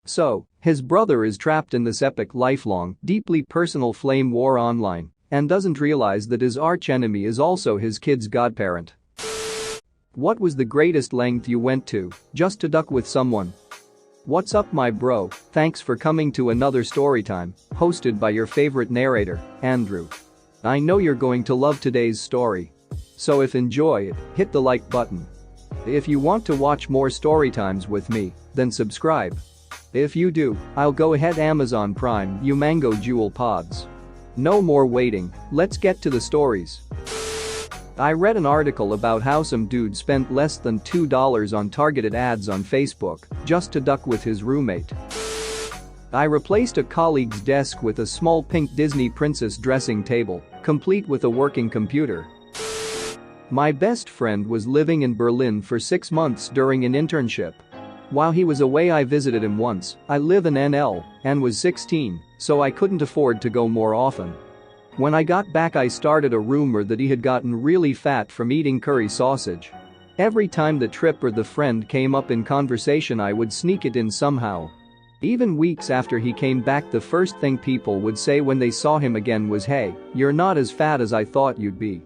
So, his brother is trapped in this epic lifelong, deeply personal flame war online and doesn't realize that his arch-enemy is also his kid's godparent. What was the greatest length you went to just to duck with someone? What's up, my bro? Thanks for coming to another storytime, hosted by your favorite narrator, Andrew. I know you're going to love today's story. So if enjoy it, hit the like button. If you want to watch more storytimes with me, then subscribe. If you do, I'll go ahead Amazon Prime you Mango Jewel Pods. No more waiting, let's get to the stories. I read an article about how some dude spent less than $2 on targeted ads on Facebook just to duck with his roommate. I replaced a colleague's desk with a small pink Disney princess dressing table, complete with a working computer. My best friend was living in Berlin for 6 months during an internship. While he was away, I visited him once. I live in NL and was 16, so I couldn't afford to go more often. When I got back, I started a rumor that he had gotten really fat from eating curry sausage. Every time the trip or the friend came up in conversation, I would sneak it in somehow. Even weeks after he came back, the first thing people would say when they saw him again was, "Hey, you're not as fat as I thought you'd be."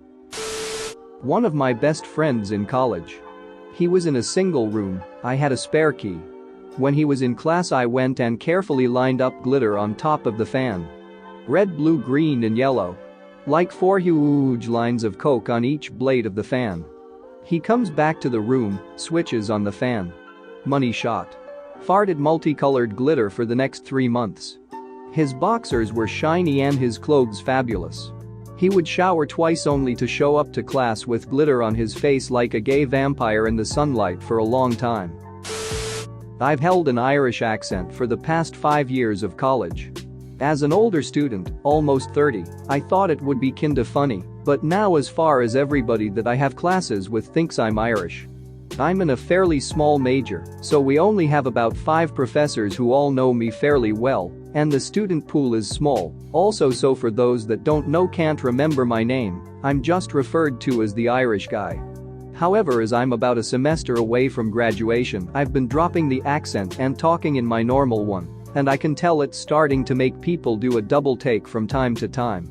One of my best friends in college. He was in a single room. I had a spare key. When he was in class, I went and carefully lined up glitter on top of the fan. Red, blue, green and yellow. Like 4 huge lines of coke on each blade of the fan. He comes back to the room, switches on the fan. Money shot. Farted multicolored glitter for the next 3 months. His boxers were shiny and his clothes fabulous. He would shower twice only to show up to class with glitter on his face like a gay vampire in the sunlight for a long time. I've held an Irish accent for the past 5 years of college. As an older student, almost 30, I thought it would be kinda funny, but now as far as everybody that I have classes with thinks I'm Irish. I'm in a fairly small major, so we only have about 5 professors who all know me fairly well, and the student pool is small. Also, so for those that don't know, can't remember my name, I'm just referred to as the Irish guy. However, as I'm about a semester away from graduation, I've been dropping the accent and talking in my normal one, and I can tell it's starting to make people do a double take from time to time.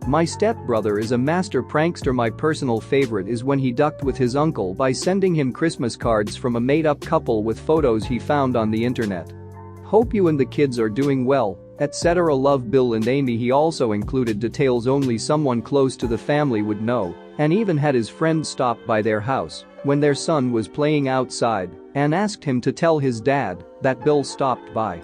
My stepbrother is a master prankster. My personal favorite is when he ducked with his uncle by sending him Christmas cards from a made-up couple with photos he found on the internet. Hope you and the kids are doing well, etc. Love, Bill and Amy. He also included details only someone close to the family would know, and even had his friend stop by their house when their son was playing outside and asked him to tell his dad that Bill stopped by.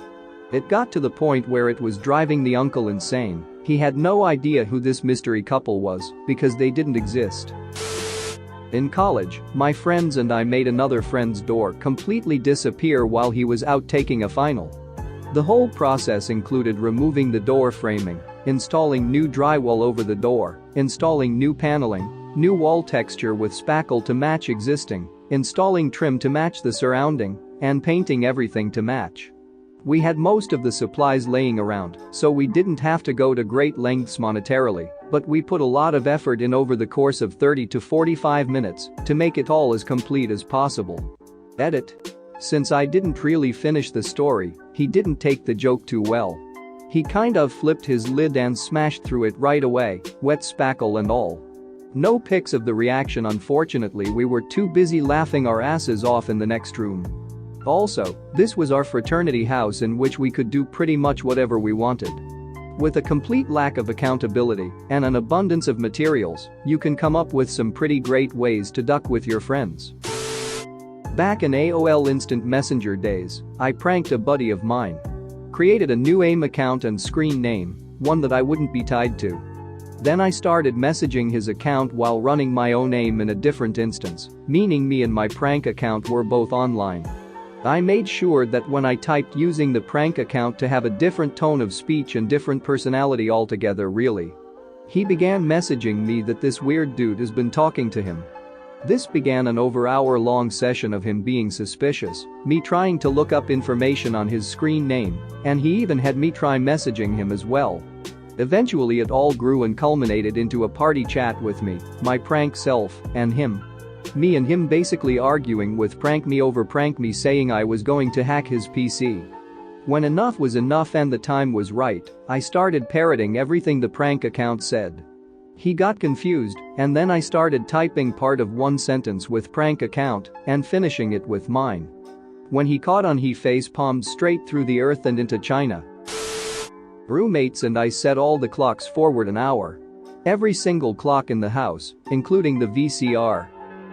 It got to the point where it was driving the uncle insane. He had no idea who this mystery couple was because they didn't exist. In college, my friends and I made another friend's door completely disappear while he was out taking a final. The whole process included removing the door framing, installing new drywall over the door, installing new paneling, new wall texture with spackle to match existing, installing trim to match the surrounding, and painting everything to match. We had most of the supplies laying around, so we didn't have to go to great lengths monetarily, but we put a lot of effort in over the course of 30 to 45 minutes to make it all as complete as possible. Edit. Since I didn't really finish the story, he didn't take the joke too well. He kind of flipped his lid and smashed through it right away, wet spackle and all. No pics of the reaction, unfortunately. We were too busy laughing our asses off in the next room. Also, this was our fraternity house in which we could do pretty much whatever we wanted. With a complete lack of accountability and an abundance of materials, you can come up with some pretty great ways to duck with your friends. Back in AOL Instant Messenger days, I pranked a buddy of mine. Created a new AIM account and screen name, one that I wouldn't be tied to. Then I started messaging his account while running my own AIM in a different instance, meaning me and my prank account were both online. I made sure that when I typed using the prank account to have a different tone of speech and different personality altogether. Really. He began messaging me that this weird dude has been talking to him. This began an over hour-long session of him being suspicious, me trying to look up information on his screen name, and he even had me try messaging him as well. Eventually it all grew and culminated into a party chat with me, my prank self, and him. Me and him basically arguing with prank me over prank me, saying I was going to hack his PC. When enough was enough and the time was right, I started parroting everything the prank account said. He got confused, and then I started typing part of one sentence with prank account and finishing it with mine. When he caught on, he face-palmed straight through the earth and into China. Roommates and I set all the clocks forward an hour. Every single clock in the house, including the VCR.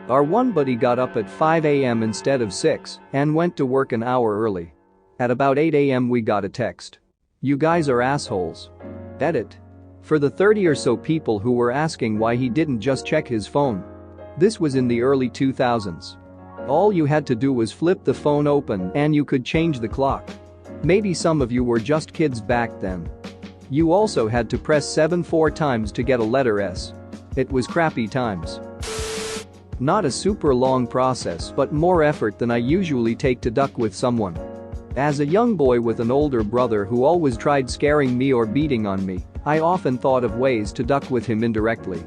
Our one buddy got up at 5 a.m. instead of 6 and went to work an hour early. At about 8 a.m. we got a text. "You guys are assholes." Edit. For the 30 or so people who were asking why he didn't just check his phone. This was in the early 2000s. All you had to do was flip the phone open and you could change the clock. Maybe some of you were just kids back then. You also had to press 7 4 times to get a letter S. It was crappy times. Not a super long process, but more effort than I usually take to duck with someone. As a young boy with an older brother who always tried scaring me or beating on me, I often thought of ways to duck with him indirectly.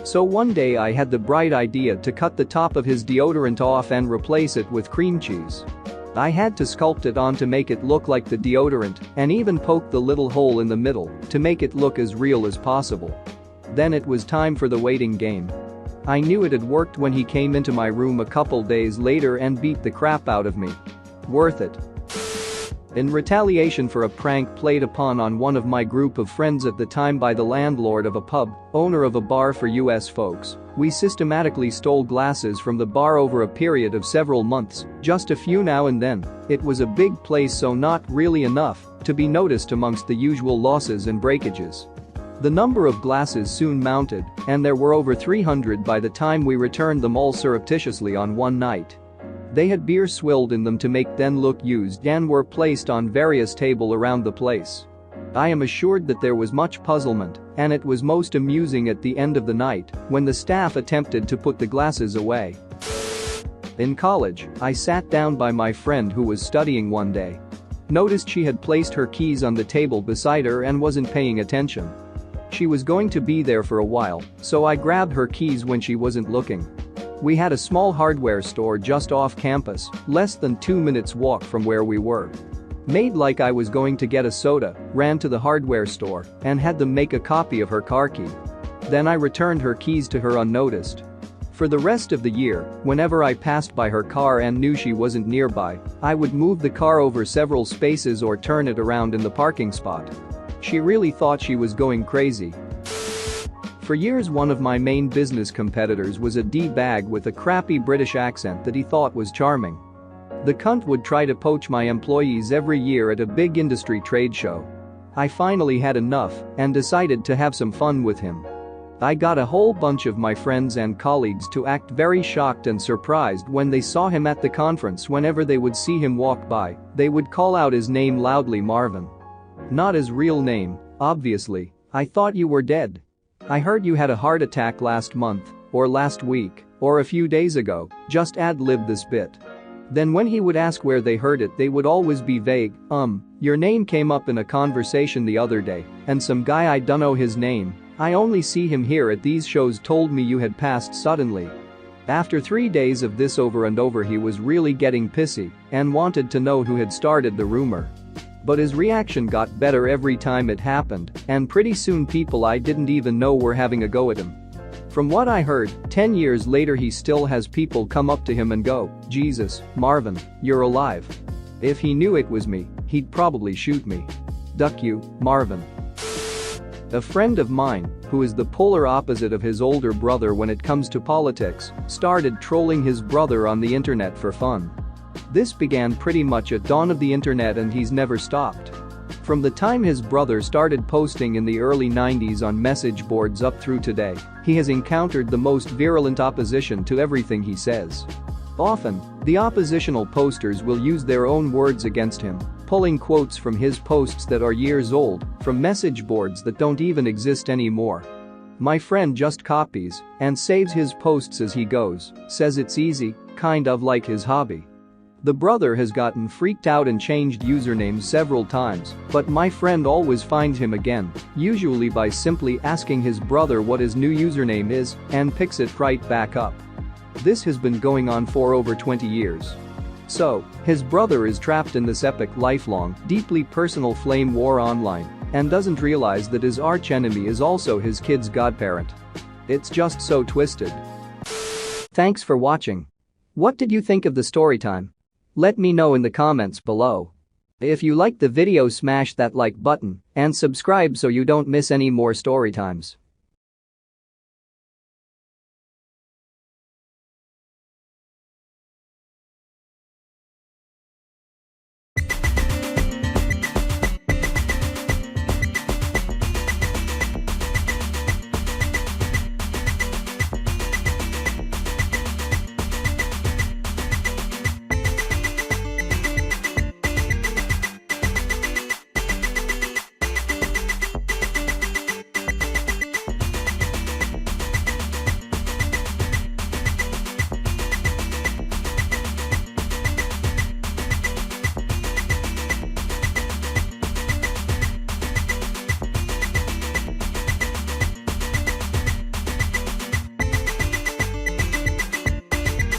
So one day I had the bright idea to cut the top of his deodorant off and replace it with cream cheese. I had to sculpt it on to make it look like the deodorant and even poke the little hole in the middle to make it look as real as possible. Then it was time for the waiting game. I knew it had worked when he came into my room a couple days later and beat the crap out of me. Worth it. In retaliation for a prank played upon on one of my group of friends at the time by the landlord of a pub, owner of a bar for US folks, we systematically stole glasses from the bar over a period of several months, just a few now and then. It was a big place, so not really enough to be noticed amongst the usual losses and breakages. The number of glasses soon mounted, and there were over 300 by the time we returned them all surreptitiously on one night. They had beer swilled in them to make them look used and were placed on various tables around the place. I am assured that there was much puzzlement, and it was most amusing at the end of the night when the staff attempted to put the glasses away. In college, I sat down by my friend who was studying one day. Noticed she had placed her keys on the table beside her and wasn't paying attention. She was going to be there for a while, so I grabbed her keys when she wasn't looking. We had a small hardware store just off campus, less than 2 minutes walk from where we were. Made like I was going to get a soda, ran to the hardware store, and had them make a copy of her car key. Then I returned her keys to her unnoticed. For the rest of the year, whenever I passed by her car and knew she wasn't nearby, I would move the car over several spaces or turn it around in the parking spot. She really thought she was going crazy. For years, one of my main business competitors was a D-bag with a crappy British accent that he thought was charming. The cunt would try to poach my employees every year at a big industry trade show. I finally had enough and decided to have some fun with him. I got a whole bunch of my friends and colleagues to act very shocked and surprised when they saw him at the conference. Whenever they would see him walk by, they would call out his name loudly, Marvin. Not his real name, obviously. I thought you were dead. I heard you had a heart attack last month, or last week, or a few days ago. Just ad-lib this bit. Then when he would ask where they heard it, they would always be vague. Your name came up in a conversation the other day, and some guy I dunno his name, I only see him here at these shows, told me you had passed suddenly. After 3 days of this over and over, he was really getting pissy and wanted to know who had started the rumor. But his reaction got better every time it happened, and pretty soon people I didn't even know were having a go at him. From what I heard, 10 years later he still has people come up to him and go, "Jesus, Marvin, you're alive." If he knew it was me, he'd probably shoot me. Duck you, Marvin. A friend of mine, who is the polar opposite of his older brother when it comes to politics, started trolling his brother on the internet for fun. This began pretty much at dawn of the internet and he's never stopped. From the time his brother started posting in the early 90s on message boards up through today, he has encountered the most virulent opposition to everything he says. Often, the oppositional posters will use their own words against him, pulling quotes from his posts that are years old, from message boards that don't even exist anymore. My friend just copies and saves his posts as he goes, says it's easy, kind of like his hobby. The brother has gotten freaked out and changed usernames several times, but my friend always finds him again, usually by simply asking his brother what his new username is, and picks it right back up. This has been going on for over 20 years. So, his brother is trapped in this epic, lifelong, deeply personal flame war online and doesn't realize that his archenemy is also his kid's godparent. It's just so twisted. Thanks for watching. What did you think of the story time? Let me know in the comments below. If you liked the video, smash that like button and subscribe so you don't miss any more story times.